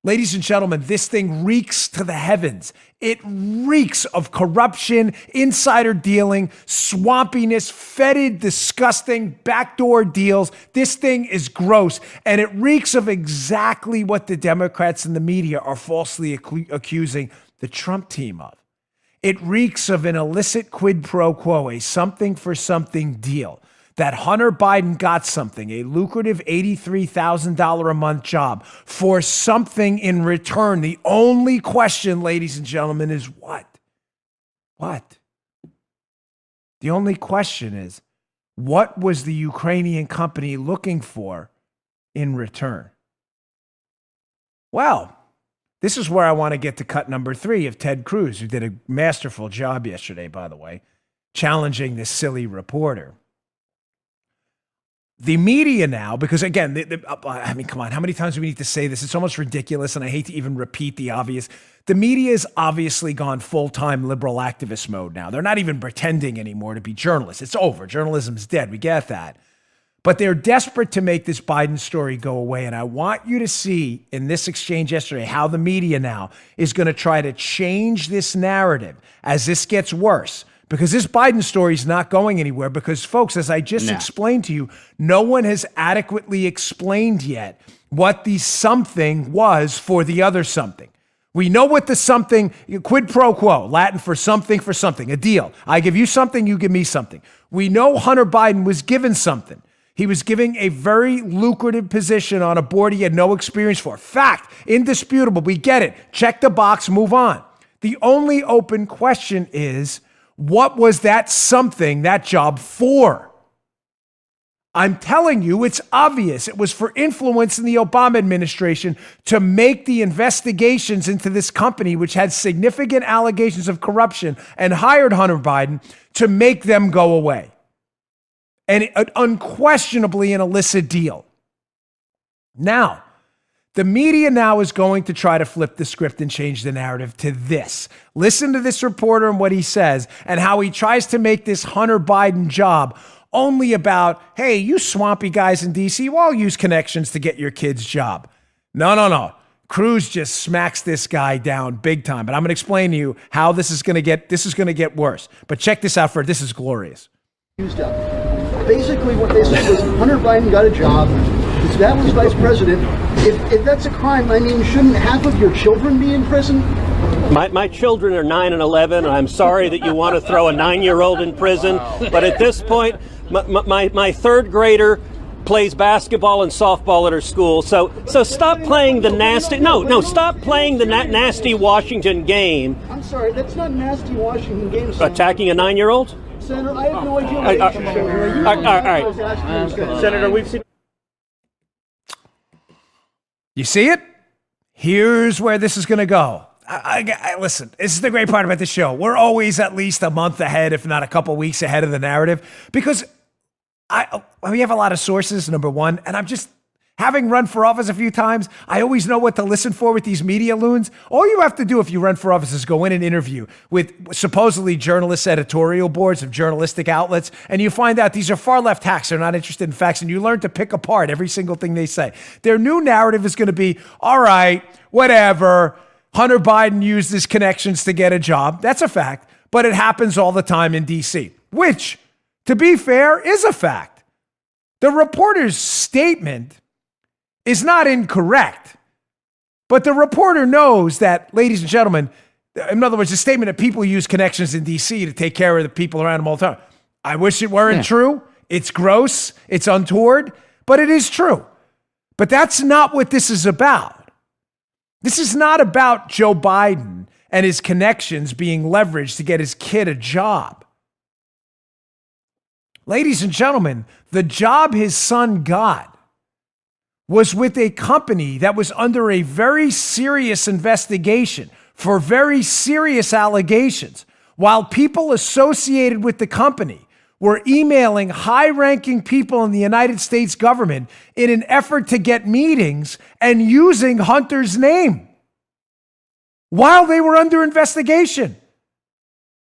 Ladies and gentlemen, this thing reeks to the heavens. It reeks of corruption, insider dealing, swampiness, fetid, disgusting, backdoor deals. This thing is gross, and it reeks of exactly what the Democrats and the media are falsely accusing the Trump team of. It reeks of an illicit quid pro quo, a something for something deal. That Hunter Biden got something, a lucrative $83,000 a month job for something in return. The only question, ladies and gentlemen, is what? What? The only question is, what was the Ukrainian company looking for in return? Well, this is where I want to get to cut number 3 of Ted Cruz, who did a masterful job yesterday, by the way, challenging this silly reporter. The media now, because again, I mean, come on, how many times do we need to say this? It's almost ridiculous, and I hate to even repeat the obvious. The media has obviously gone full-time liberal activist mode now. They're not even pretending anymore to be journalists. It's over. Journalism's dead. We get that. But they're desperate to make this Biden story go away, and I want you to see in this exchange yesterday how the media now is going to try to change this narrative as this gets worse. Because this Biden story is not going anywhere because, folks, as I just explained to you, no one has adequately explained yet what the something was for the other something. We know what the something, quid pro quo, Latin for something, a deal. I give you something, you give me something. We know Hunter Biden was given something. He was giving a very lucrative position on a board he had no experience for. Fact, indisputable, we get it. Check the box, move on. The only open question is, what was that something, that job for? I'm telling you, it's obvious. It was for influence in the Obama administration to make the investigations into this company, which had significant allegations of corruption and hired Hunter Biden, to make them go away. And unquestionably an illicit deal. Now, the media now is going to try to flip the script and change the narrative to this. Listen to this reporter and what he says and how he tries to make this Hunter Biden job only about, hey, you swampy guys in D.C., well, I'll use connections to get your kid's job. No. Cruz just smacks this guy down big time. But I'm going to explain to you how this is going to get worse. But check this out first. This is glorious. Basically, what they said was Hunter Biden got a job. That was vice president. If that's a crime, I mean, shouldn't half of your children be in prison? My children are 9 and 11, and I'm sorry that you want to throw a 9-year-old in prison. But at this point, my third grader plays basketball and softball at her school. So stop playing the nasty. No, stop playing the nasty Washington game. I'm sorry, that's not nasty Washington game. Attacking a 9-year-old? Senator, I have no idea. All right. Senator, we've seen. You see it? Here's where this is going to go. Listen, this is the great part about the show. We're always at least a month ahead, if not a couple weeks ahead of the narrative, because we have a lot of sources, number one, and I'm just, having run for office a few times, I always know what to listen for with these media loons. All you have to do if you run for office is go in and interview with supposedly journalists' editorial boards of journalistic outlets, and you find out these are far left hacks. They're not interested in facts, and you learn to pick apart every single thing they say. Their new narrative is going to be, all right, whatever, Hunter Biden used his connections to get a job. That's a fact, but it happens all the time in D.C., which, to be fair, is a fact. The reporter's statement is not incorrect, but the reporter knows that, ladies and gentlemen, in other words, the statement that people use connections in D.C. to take care of the people around them all the time. I wish it weren't true. It's gross. It's untoward, but it is true. But that's not what this is about. This is not about Joe Biden and his connections being leveraged to get his kid a job. Ladies and gentlemen, the job his son got was with a company that was under a very serious investigation for very serious allegations, while people associated with the company were emailing high-ranking people in the United States government in an effort to get meetings and using Hunter's name while they were under investigation.